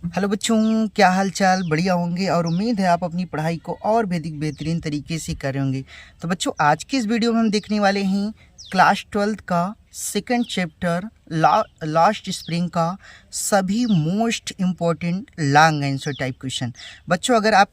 Hello बच्चों, क्या हाल चाल? बढ़िया होंगे और उम्मीद है आप अपनी पढ़ाई को और भी अधिक बेहतरीन तरीके से कर रहे होंगे। तो बच्चों, आज की इस वीडियो में हम देखने वाले हैं क्लास 12th का सेकंड चैप्टर लास्ट स्प्रिंग का सभी most important long answer type question. बच्चों, अगर आप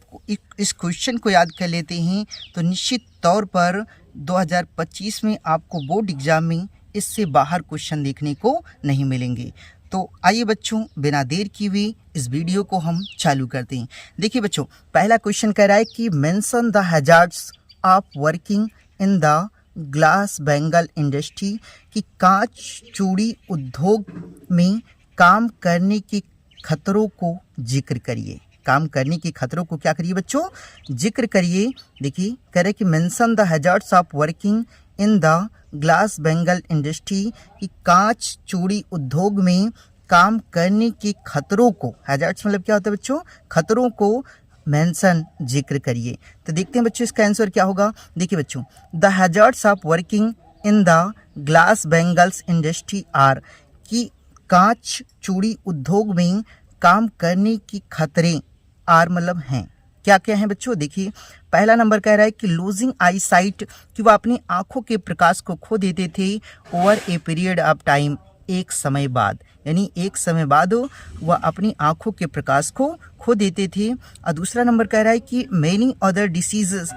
इस क्वेश्चन को याद कर लेते हैं तो निश्चित तौर पर 2025 में आपको बोर्ड एग्जाम में इससे बाहर क्वेश्चन देखने को नहीं मिलेंगे। तो आइए बच्चों, बिना देर किए हुए इस वीडियो को हम चालू करते हैं। देखिए बच्चों, पहला क्वेश्चन कह रहा है कि mention the hazards of working in the glass Bengal industry, कि कांच चूड़ी उद्योग में काम करने के खतरों को जिक्र करिए। काम करने के खतरों को क्या करिए बच्चों? जिक्र करिए। देखिए, कह रहे कि mention the hazards of working in the glass Bengal industry, कि कांच चूड़ी उद्योग में काम करने के खतरों को, हैजार्ड्स मतलब क्या होता है बच्चों? खतरों को मेंशन, जिक्र करिए। तो देखते हैं बच्चों इसका आंसर क्या होगा। देखिए बच्चों, the hazards of working in the glass bangles industry are, कि कांच चूड़ी उद्योग में काम करने की खतरे आर मतलब हैं। क्या क्या है बच्चों? देखिए, पहला नंबर कह रहा है कि लूजिंग आई साइट, कि वह अपनी आंखों के प्रकाश को खो देते थे over a period of time, एक समय बाद, यानी एक समय बाद वह अपनी आंखों के प्रकाश को खो देते थे। और दूसरा नंबर कह रहा है कि मैनी अदर डिसीजेस,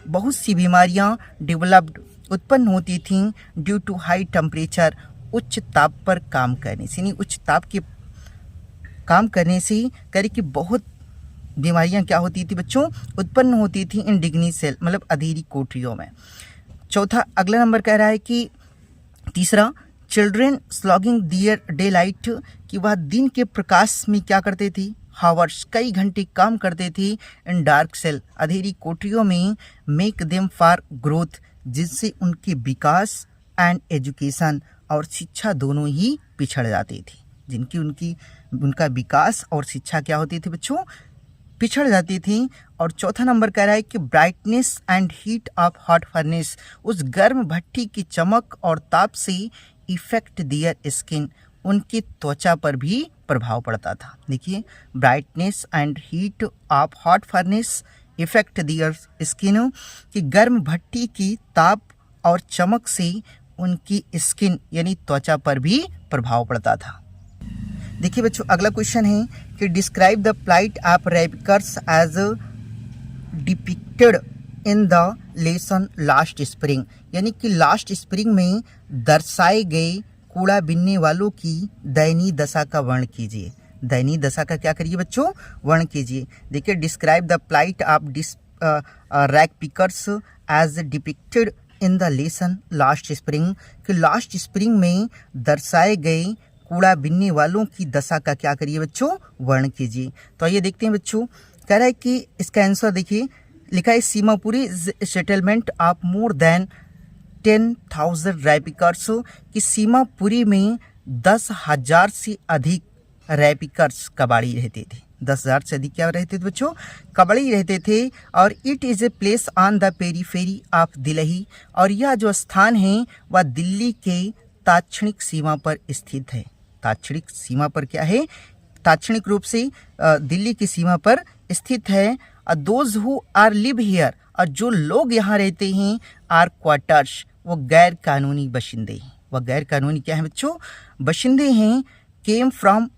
बहुत सी बीमारियां डेवलप्ड, उत्पन्न होती थीं ड्यू टू हाई टेम्परेचर, उच्च ताप पर काम करने से, यानी उच्च ताप के काम करने से करे कि बहुत बीमारियां क्या होती थी बच्चों? उत्पन्न होती थी इन डिग्नी सेल, मतलब अधेरी कोठरियों में। चौथा अगला नंबर कह रहा है कि तीसरा, चिल्ड्रेन स्लॉगिंग दियर डे लाइट, कि वह दिन के प्रकाश में क्या करते थे? हावर्स, कई घंटे काम करते थे इन डार्क सेल, अधेरी कोठरियों में, मेक देम फॉर ग्रोथ, जिससे उनके विकास एंड एजुकेशन, और शिक्षा दोनों ही पिछड़ जाती थी, जिनकी उनका विकास और शिक्षा क्या होती थी बच्चों? पिछड़ जाती थी। और चौथा नंबर कह रहा है कि brightness and heat of hot furnace, उस गर्म भट्टी की चमक और ताप से इफेक्ट दियर स्किन, उनकी त्वचा पर भी प्रभाव पड़ता था। देखिए, brightness and heat of hot furnace effect their skin, कि गर्म भट्टी की ताप और चमक से उनकी स्किन यानी त्वचा पर भी प्रभाव पड़ता था। देखिए बच्चों, अगला क्वेश्चन है कि describe the plight of ragpickers as depicted in the lesson lost spring, यानी कि लास्ट स्प्रिंग में दर्शाए गए कूड़ा बीनने वालों की दयनीय दशा का वर्णन कीजिए। दयनीय दशा का क्या करिए बच्चों? वर्णन कीजिए। देखिए, describe the plight of ragpickers as depicted in the lesson lost spring, कि लास्ट स्प्रिंग में दर्शाए गए कूड़ा बीनने वालों की दशा का क्या करिए बच्चों? वर्णन कीजिए। तो आइए देखते हैं बच्चों, कह रहा है कि इसका आंसर देखिए, लिखा है Seemapuri settlement of more than 10,000 रैपिकर्स, कि सीमापुरी में 10,000 से अधिक रैपिकर्स, कबाड़ी रहते थे। 10,000 से अधिक क्या रहते थे बच्चों? कबाड़ी रहते थे। और it is a place on the periphery of Delhi, और यह जो स्थान है वह दिल्ली के ताक्षणिक सीमा पर स्थित है। ताक्षणिक सीमा पर क्या है? ताक्षणिक रूप से दिल्ली की सीमा पर स्थित है। Those who are live here, और जो लोग यहाँ रहते हैं, आर क्वार्टर्स, वो गैर कानूनी बशिंदे हैं। वह गैर कानूनी क्या है बच्चों? बशिंदे हैं। केम फ्रॉम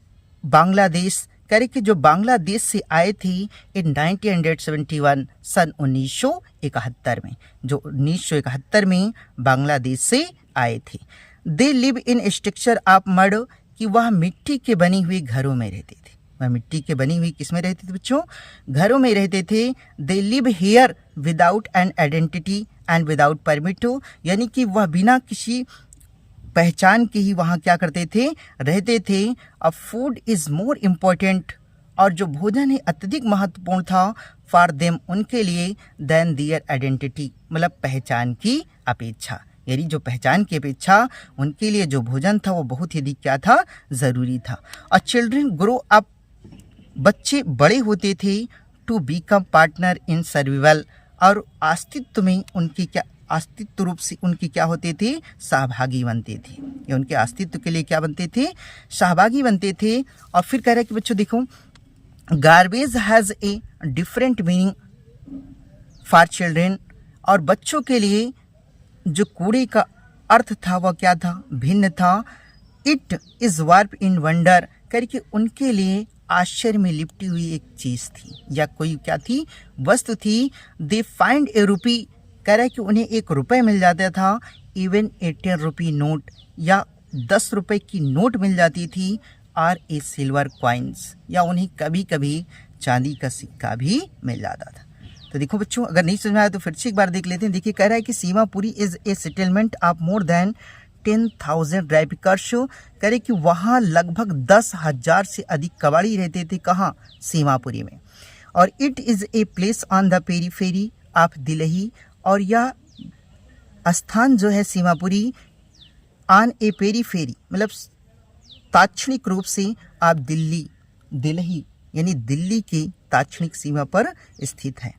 बांग्लादेश, कह रहे कि जो बांग्लादेश से आए थे इन 1971, सन 1971 में, जो 1971 में बांग्लादेश से आए थे। They live in structure of mud, कि वह मिट्टी के बनी हुई घरों में रहते थे। वह मिट्टी के बनी हुई किस में रहते थे बच्चों? घरों में रहते थे। They live here without an identity and without permit, यानी कि वह बिना किसी पहचान के ही वहाँ क्या करते थे? रहते थे। अब फूड इज़ मोर इम्पोर्टेंट, और जो भोजन है अत्यधिक महत्वपूर्ण था, फॉर देम, उनके लिए, देन दियर आइडेंटिटी, मतलब पहचान की अपेक्षा, यानी जो पहचान की अपेक्षा उनके लिए जो भोजन था वो बहुत ही अधिक क्या था? ज़रूरी था। और चिल्ड्रन ग्रो अप, बच्चे बड़े होते थे, to become partner in survival, और अस्तित्व में उनकी क्या, अस्तित्व रूप से उनकी क्या होते थे? सहभागी बनते थे। या उनके अस्तित्व के लिए क्या बनते थे? सहभागी बनते थे। और फिर कह रहे हैं कि बच्चों देखो, garbage has a different meaning for children, और बच्चों के लिए जो कूड़े का अर्थ था वह क्या था, भिन्न था। It is verb in wonder, करके उनके लिए आश्चर्य में लिपटी हुई एक चीज़ थी या कोई क्या थी, वस्तु थी। दे फाइंड ए रुपी, कह रहा है कि उन्हें 1 रुपये मिल जाता था। इवन ए 10 रुपी नोट, या 10 रुपये की नोट मिल जाती थी। आर ए सिल्वर कॉइन्स, या उन्हें कभी कभी चांदी का सिक्का भी मिल जाता था। तो देखो बच्चों, अगर नहीं समझ में आया तो फिर से एक बार देख लेते हैं। देखिए, कह रहा है कि Seemapuri is a settlement of more than 10,000 ड्राइविकर्स, कह रहे कि वहाँ लगभग 10,000 से अधिक कबाड़ी रहते थे। कहाँ, सीमापुरी में। और it is a place on the periphery of Delhi, और यह स्थान जो है सीमापुरी ऑन ए पेरीफेरी मतलब ताक्षणिक रूप से आप दिल्ली यानी दिल्ली की ताक्षणिक सीमा पर स्थित है।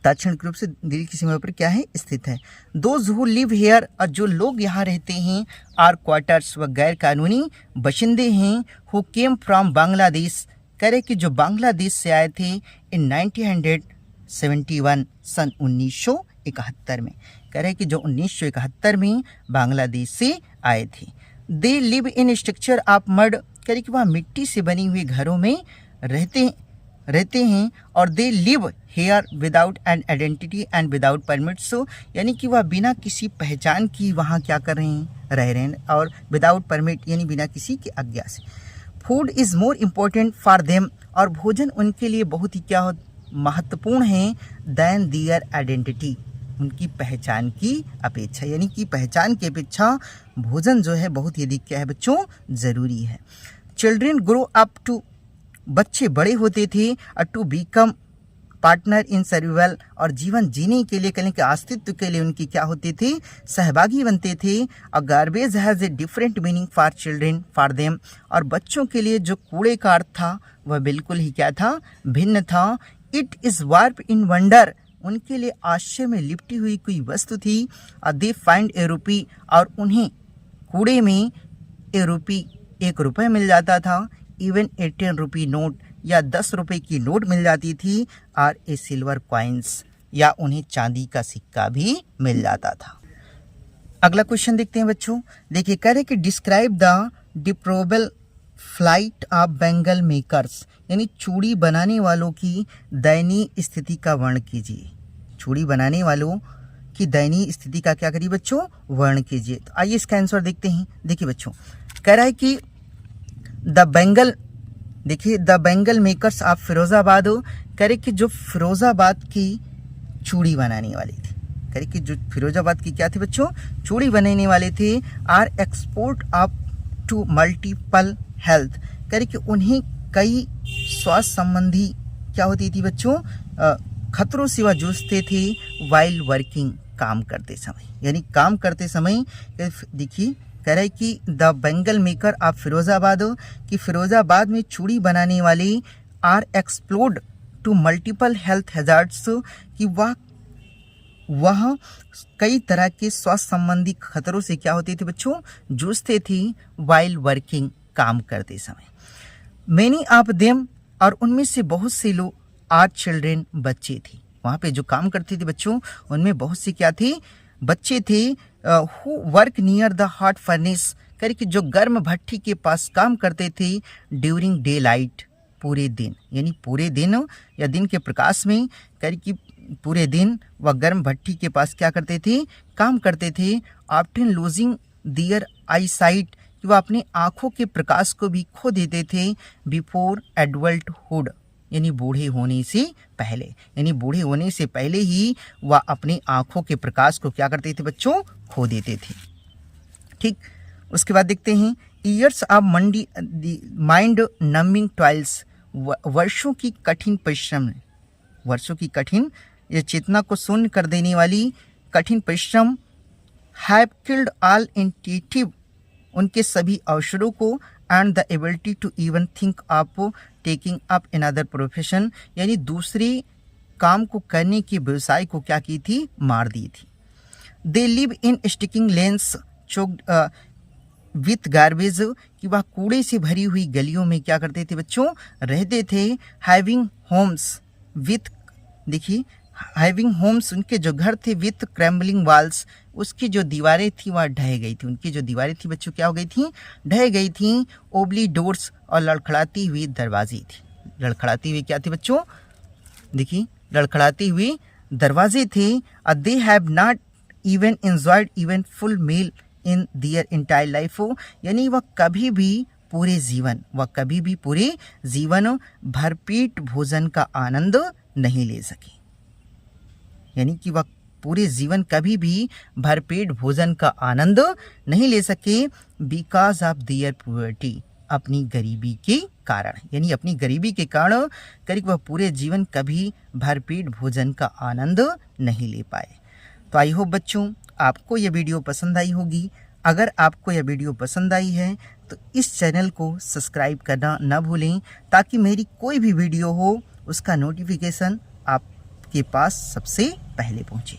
ताक्षणिक रूप से दिल्ली की सीमा पर क्या है, स्थित है। दोज हु लिव हेयर, और जो लोग यहाँ रहते हैं, आर क्वार्टर्स, व गैर कानूनी बशिंदे हैं। हु केम फ्रॉम बांग्लादेश, कह रहे कि जो बांग्लादेश से आए थे इन 1971 सन 1971 में, कह रहे कि जो 1971 में बांग्लादेश से आए थे। They live in structure of mud, कह रहे कि वह मिट्टी से बनी हुई घरों में रहते हैं। और they live here without an identity and without permits, यानी कि वह बिना किसी पहचान की वहाँ क्या कर रहे हैं, रह रहे हैं, और विदाउट परमिट यानी बिना किसी की आज्ञा से। Food is more important for them, और भोजन उनके लिए बहुत ही क्या महत्वपूर्ण है, दैन दियर आइडेंटिटी, उनकी पहचान की अपेक्षा, यानी कि पहचान की अपेक्षा भोजन जो है बहुत ही अधिक क्या है बच्चों, ज़रूरी है। चिल्ड्रेन ग्रो अप टू, बच्चे बड़े होते थे, to become partner in survival, और जीवन जीने के लिए, कहें कि अस्तित्व के लिए उनकी क्या होते थे, सहभागी बनते थे। और garbage has a different meaning for children for them, और बच्चों के लिए जो कूड़े का अर्थ था वह बिल्कुल ही क्या था, भिन्न था। It is verb in wonder, उनके लिए आश्चर्य में लिपटी हुई कोई वस्तु थी। दे फाइंड ए रुपी, और उन्हें कूड़े में ए रुपी 1 रुपये मिल जाता था। इवन ए 10 रुपी नोट, या 10 रुपये की नोट मिल जाती थी। और ए सिल्वर कॉइन्स, या उन्हें चांदी का सिक्का भी मिल जाता था। अगला क्वेश्चन देखते हैं बच्चों। देखिए, कह रहे कि describe the deplorable flight of bangle makers, यानी चूड़ी बनाने वालों की दयनीय स्थिति का वर्णन कीजिए। चूड़ी बनाने वालों की दयनीय स्थिति का क्या करिए बच्चों, वर्णन कीजिए। तो आइए इसका आंसर देखते हैं। देखिए बच्चों, कह रहा है कि the Bengal makers of Firozabad, कह रहे कि जो फिरोजाबाद की चूड़ी बनाने वाली थी, कह रहे कि जो फिरोजाबाद की क्या थे बच्चों, चूड़ी बनाने वाले थे। Are export of to multiple health, कह रहे कि उन्हें कई स्वास्थ्य संबंधी क्या होती थी बच्चों, खतरों से वह जूझते थे। वाइल वर्किंग, काम करते समय, यानी काम करते समय। देखिए, कह रहा है कि the bangle maker of Firozabad, कि फिरोजाबाद में चूड़ी बनाने वाले are explored to multiple health hazards, कि वह कई तरह के स्वास्थ्य संबंधी खतरों से क्या होते थे बच्चों, जूझते थे। वाइल वर्किंग, काम करते समय। मैनी ऑफ देम, और उनमें से बहुत से लोग आर चिल्ड्रेन, बच्चे थे। वहाँ पे जो काम करते थे बच्चों, उनमें बहुत से क्या थे, बच्चे थे। Who work near the hot furnace, कह कि जो गर्म भट्टी के पास काम करते थे। ड्यूरिंग डे लाइट, पूरे दिन, यानी पूरे दिन या दिन के प्रकाश में, कह कि पूरे दिन वह गर्म भट्टी के पास क्या करते थे, काम करते थे। ऑफ्टन लूजिंग दियर आई साइट, कि वह अपने आँखों के प्रकाश को भी खो देते थे। बिफोर एडल्टहुड, यानी बूढ़े होने से पहले, यानी बूढ़े होने से पहले ही वह अपनी आँखों के प्रकाश को क्या करते थे बच्चों, खो देते थे। ठीक, उसके बाद देखते हैं years of mind numbing toils, वर्षों की कठिन परिश्रम, वर्षों की कठिन ये चेतना को शून्य कर देने वाली कठिन परिश्रम। हैव किल्ड ऑल इंट्यूटिव, उनके अवसरों अवसरों को। And the ability to even think of taking up another profession, यानी दूसरे काम को करने के व्यवसाय को क्या की थी, मार दी थी। They live in sticking lens choked with garbage, कि वह कूड़े से भरी हुई गलियों में क्या करते थे बच्चों, रहते थे। हैविंग होम्स विथ, देखिए हैविंग होम्स, उनके जो घर थे, विथ क्रैम्बलिंग वॉल्स, उसकी जो दीवारें थी वह ढह गई थी। उनकी जो दीवारें थी बच्चों क्या हो गई थी, ढह गई थी। ओबली डोर्स, और लड़खड़ाती हुई दरवाजे थी। लड़खड़ाती हुई क्या थी बच्चों, देखिए लड़खड़ाती हुई दरवाजे थे। They have not even enjoyed even full meal in their entire life, यानी वह कभी भी पूरे जीवन भरपेट भोजन का आनंद नहीं ले सके। यानी कि वह पूरे जीवन कभी भी भरपेट भोजन का आनंद नहीं ले सके। बिकॉज ऑफ दियर पुअर्टी, अपनी गरीबी के कारण, यानी अपनी गरीबी के कारण करीब वह पूरे जीवन कभी भरपेट भोजन का आनंद नहीं ले पाए। तो आई होप बच्चों आपको यह वीडियो पसंद आई होगी। अगर आपको यह वीडियो पसंद आई है तो इस चैनल को सब्सक्राइब करना न भूलें, ताकि मेरी कोई भी वीडियो हो उसका नोटिफिकेशन आपके पास सबसे पहले पहुंचे।